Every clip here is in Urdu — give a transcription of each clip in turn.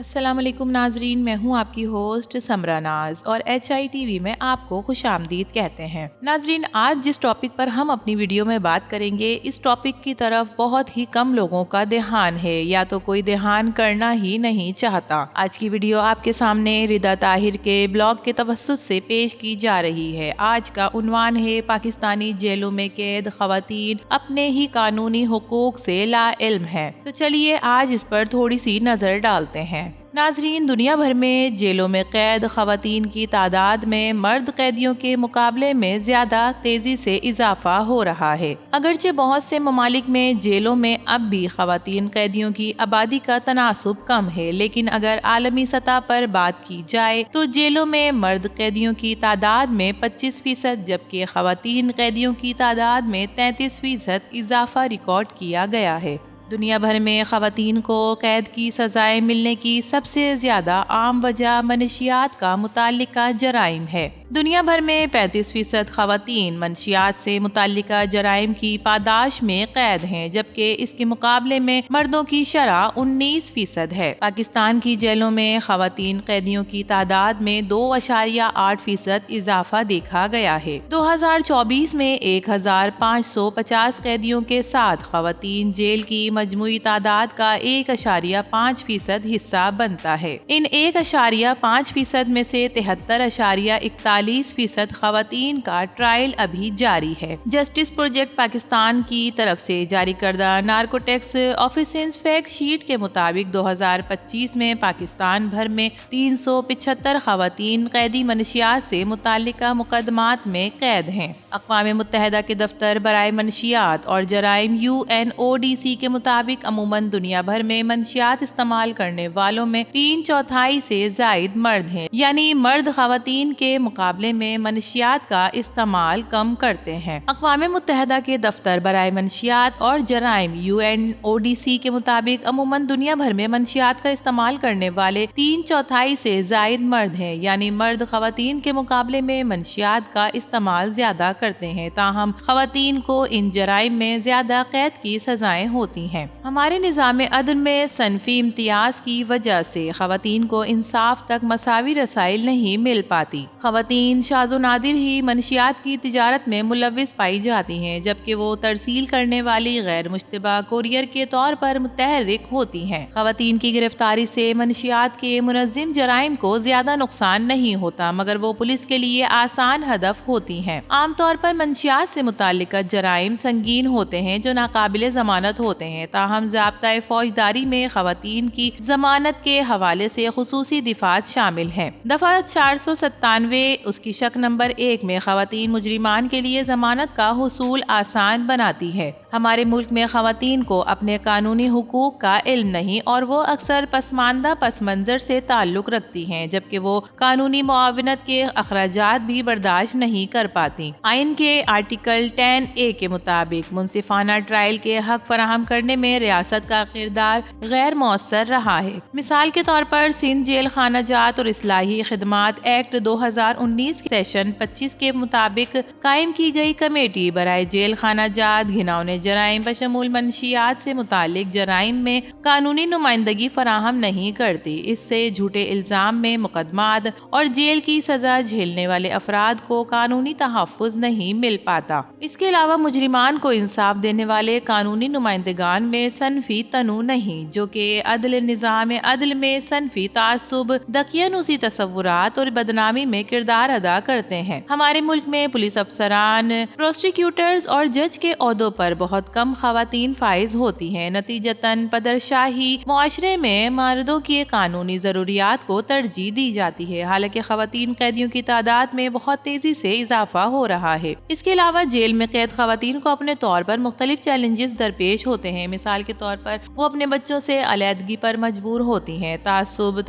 السلام علیکم ناظرین، میں ہوں آپ کی ہوسٹ سمرا ناز اور HITV میں آپ کو خوش آمدید کہتے ہیں۔ ناظرین، آج جس ٹاپک پر ہم اپنی ویڈیو میں بات کریں گے، اس ٹاپک کی طرف بہت ہی کم لوگوں کا دھیان ہے یا تو کوئی دھیان کرنا ہی نہیں چاہتا۔ آج کی ویڈیو آپ کے سامنے ردا طاہر کے بلاگ کے توسط سے پیش کی جا رہی ہے۔ آج کا عنوان ہے پاکستانی جیلوں میں قید خواتین اپنے ہی قانونی حقوق سے لا علم ہے۔ تو چلیے آج اس پر تھوڑی سی نظر ڈالتے ہیں۔ ناظرین، دنیا بھر میں جیلوں میں قید خواتین کی تعداد میں مرد قیدیوں کے مقابلے میں زیادہ تیزی سے اضافہ ہو رہا ہے۔ اگرچہ بہت سے ممالک میں جیلوں میں اب بھی خواتین قیدیوں کی آبادی کا تناسب کم ہے، لیکن اگر عالمی سطح پر بات کی جائے تو جیلوں میں مرد قیدیوں کی تعداد میں 25% جبکہ خواتین قیدیوں کی تعداد میں 33% اضافہ ریکارڈ کیا گیا ہے۔ دنیا بھر میں خواتین کو قید کی سزائیں ملنے کی سب سے زیادہ عام وجہ منشیات کا متعلقہ جرائم ہے۔ دنیا بھر میں 35% خواتین منشیات سے متعلقہ جرائم کی پاداش میں قید ہیں، جبکہ اس کے مقابلے میں مردوں کی شرح 19% ہے۔ پاکستان کی جیلوں میں خواتین قیدیوں کی تعداد میں 2.8% اضافہ دیکھا گیا ہے۔ 2024 میں 1550 قیدیوں کے ساتھ خواتین جیل کی مجموعی تعداد کا 1.5% حصہ بنتا ہے۔ ان 1.5% میں سے 73.41% خواتین کا ٹرائل ابھی جاری ہے۔ جسٹس پروجیکٹ پاکستان کی طرف سے جاری کردہ نارکوٹکس آفینسز فیکٹ شیٹ کے مطابق 2025 میں پاکستان بھر میں 375 خواتین قیدی منشیات سے متعلقہ مقدمات میں قید ہیں۔ اقوام متحدہ کے دفتر برائے منشیات اور جرائم UNODC کے مطابق عموماً دنیا بھر میں منشیات استعمال کرنے والوں میں 3/4 سے زائد مرد ہیں، یعنی مرد خواتین کے مقابلے میں منشیات کا استعمال کم کرتے ہیں۔ اقوام متحدہ کے دفتر برائے منشیات اور جرائم UNODC کے مطابق عموماً دنیا بھر میں منشیات کا استعمال کرنے والے 3/4 سے زائد مرد ہیں، یعنی مرد خواتین کے مقابلے میں منشیات کا استعمال زیادہ کرتے ہیں، تاہم خواتین کو ان جرائم میں زیادہ قید کی سزائیں ہوتی ہیں۔ ہمارے نظام عدل میں صنفی امتیاز کی وجہ سے خواتین کو انصاف تک مساوی رسائی نہیں مل پاتی۔ خواتین شاذ و نادر ہی منشیات کی تجارت میں ملوث پائی جاتی ہیں، جبکہ وہ ترسیل کرنے والی غیر مشتبہ کوریئر کے طور پر متحرک ہوتی ہیں۔ خواتین کی گرفتاری سے منشیات کے منظم جرائم کو زیادہ نقصان نہیں ہوتا، مگر وہ پولیس کے لیے آسان ہدف ہوتی ہیں۔ عام طور پر منشیات سے متعلقہ جرائم سنگین ہوتے ہیں جو ناقابل ضمانت ہوتے ہیں، تاہم ضابطۂ فوجداری میں خواتین کی ضمانت کے حوالے سے خصوصی دفعات شامل ہیں۔ دفعہ 497 اس کی شق نمبر 1 میں خواتین مجرمان کے لیے ضمانت کا حصول آسان بناتی ہے۔ ہمارے ملک میں خواتین کو اپنے قانونی حقوق کا علم نہیں اور وہ اکثر پسماندہ پس منظر سے تعلق رکھتی ہیں، جبکہ وہ قانونی معاونت کے اخراجات بھی برداشت نہیں کر پاتی۔ آئین کے آرٹیکل 10A کے مطابق منصفانہ ٹرائل کے حق فراہم کرنے میں ریاست کا کردار غیر مؤثر رہا ہے۔ مثال کے طور پر سندھ جیل خانہ جات اور اصلاحی خدمات ایکٹ 2019 سیشن 25 کے مطابق قائم کی گئی کمیٹی برائے جیل خانہ جات گھناؤنے جرائم بشمول منشیات سے متعلق جرائم میں قانونی نمائندگی فراہم نہیں کرتی۔ اس سے جھوٹے الزام میں مقدمات اور جیل کی سزا جھیلنے والے افراد کو قانونی تحفظ نہیں مل پاتا۔ اس کے علاوہ مجرمان کو انصاف دینے والے قانونی نمائندگان میں صنفی تنوع نہیں، جو کہ نظام عدل میں صنفی تعصب، دقیانوسی تصورات اور بدنامی میں کردار ادا کرتے ہیں۔ ہمارے ملک میں پولیس افسران، پروسیکیوٹرز اور جج کے عہدوں پر بہت کم خواتین فائز ہوتی ہیں۔ نتیجتاً پدرشاہی معاشرے میں مردوں کی قانونی ضروریات کو ترجیح دی جاتی ہے، حالانکہ خواتین قیدیوں کی تعداد میں بہت تیزی سے اضافہ ہو رہا ہے۔ اس کے علاوہ جیل میں قید خواتین کو اپنے طور پر مختلف چیلنجز درپیش ہوتے ہیں۔ مثال کے طور پر وہ اپنے بچوں سے علیحدگی پر مجبور ہوتی ہیں، تعصب،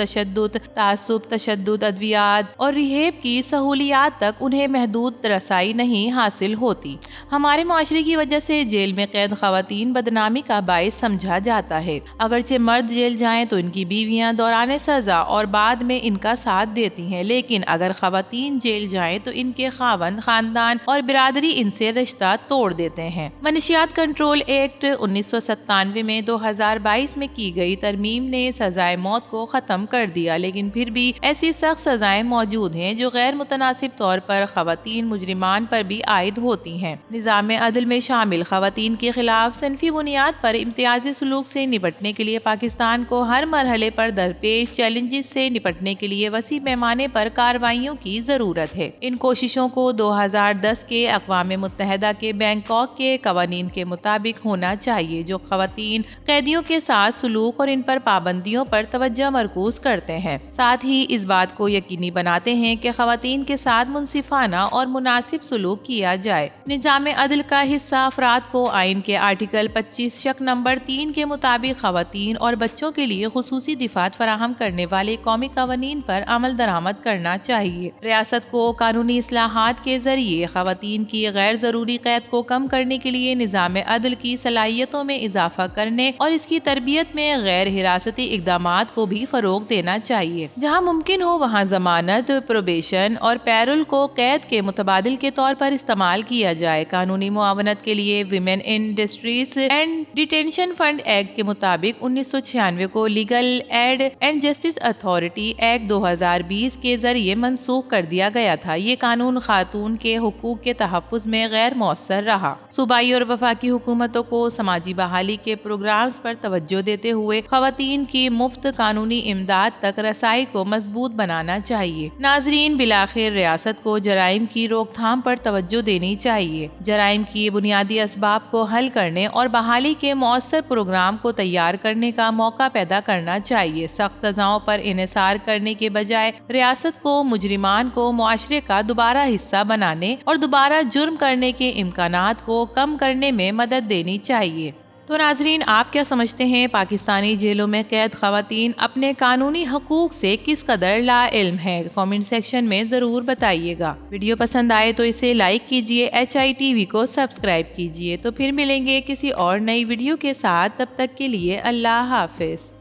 تشدد ادویات اور ریحیپ کی سہولیات تک انہیں محدود رسائی نہیں حاصل ہوتی۔ ہمارے معاشرے کی وجہ سے جیل میں قید خواتین بدنامی کا باعث سمجھا جاتا ہے۔ اگرچہ مرد جیل جائیں تو ان کی بیویاں دوران سزا اور بعد میں ان کا ساتھ دیتی ہیں، لیکن اگر خواتین جیل جائیں تو ان کے خاوند، خاندان اور برادری ان سے رشتہ توڑ دیتے ہیں۔ منشیات کنٹرول ایکٹ 1997 میں 2022 میں کی گئی ترمیم نے سزائے موت کو ختم کر دیا، لیکن پھر بھی ایسی سخت سزائیں موجود ہیں جو غیر متناسب طور پر خواتین مجرمان پر بھی عائد ہوتی ہیں۔ نظام عدل میں شامل خواتین کے خلاف صنفی بنیاد پر امتیازی سلوک سے نپٹنے کے لیے پاکستان کو ہر مرحلے پر درپیش چیلنجز سے نپٹنے کے لیے وسیع پیمانے پر کارروائیوں کی ضرورت ہے۔ ان کوششوں کو 2010 کے اقوام متحدہ کے بینکاک کے قوانین کے مطابق ہونا چاہیے، جو خواتین قیدیوں کے ساتھ سلوک اور ان پر پابندیوں پر توجہ مرکوز کرتے ہیں، ساتھ ہی اس بات کو یقینی بناتے ہیں کہ خواتین کے ساتھ منصفانہ اور مناسب سلوک کیا جائے۔ نظام عدل کا حصہ افراد کو آئین کے آرٹیکل 25 شق نمبر 3 کے مطابق خواتین اور بچوں کے لیے خصوصی دفعات فراہم کرنے والے قومی قوانین پر عمل درآمد کرنا چاہیے۔ ریاست کو قانونی اصلاحات کے ذریعے خواتین کی غیر ضروری قید کو کم کرنے کے لیے نظام عدل کی صلاحیتوں میں اضافہ کرنے اور اس کی تربیت میں غیر حراستی اقدامات کو بھی فروغ دینا چاہیے۔ جہاں ممکن ہو وہاں ضمانت، پروبیشن اور پیرول کو قید کے متبادل کے طور پر استعمال کیا جائے۔ قانونی معاونت کے لیے women in distress and detention fund act کے مطابق 1996 کو legal aid and justice authority act 2020 کے ذریعے منسوخ کر دیا گیا تھا۔ یہ قانون خاتون کے حقوق کے تحفظ میں غیر مؤثر رہا۔ صوبائی اور وفاقی حکومتوں کو سماجی بحالی کے پروگرامز پر توجہ دیتے ہوئے خواتین کی مفت قانونی امداد تک رسائی کو مضبوط بنانا چاہیے۔ ناظرین، بالآخر ریاست کو جرائم کی روک تھام پر توجہ دینی چاہیے۔ جرائم کی بنیادی اسباب کو حل کرنے اور بحالی کے مؤثر پروگرام کو تیار کرنے کا موقع پیدا کرنا چاہیے۔ سخت سزاؤں پر انحصار کرنے کے بجائے ریاست کو مجرمان کو معاشرے کا دوبارہ حصہ بنانے اور دوبارہ جرم کرنے کے امکانات کو کم کرنے میں مدد دینی چاہیے۔ تو ناظرین، آپ کیا سمجھتے ہیں پاکستانی جیلوں میں قید خواتین اپنے قانونی حقوق سے کس قدر لا علم ہے؟ کامنٹ سیکشن میں ضرور بتائیے گا۔ ویڈیو پسند آئے تو اسے لائک کیجئے، HITV کو سبسکرائب کیجئے۔ تو پھر ملیں گے کسی اور نئی ویڈیو کے ساتھ، تب تک کے لیے اللہ حافظ۔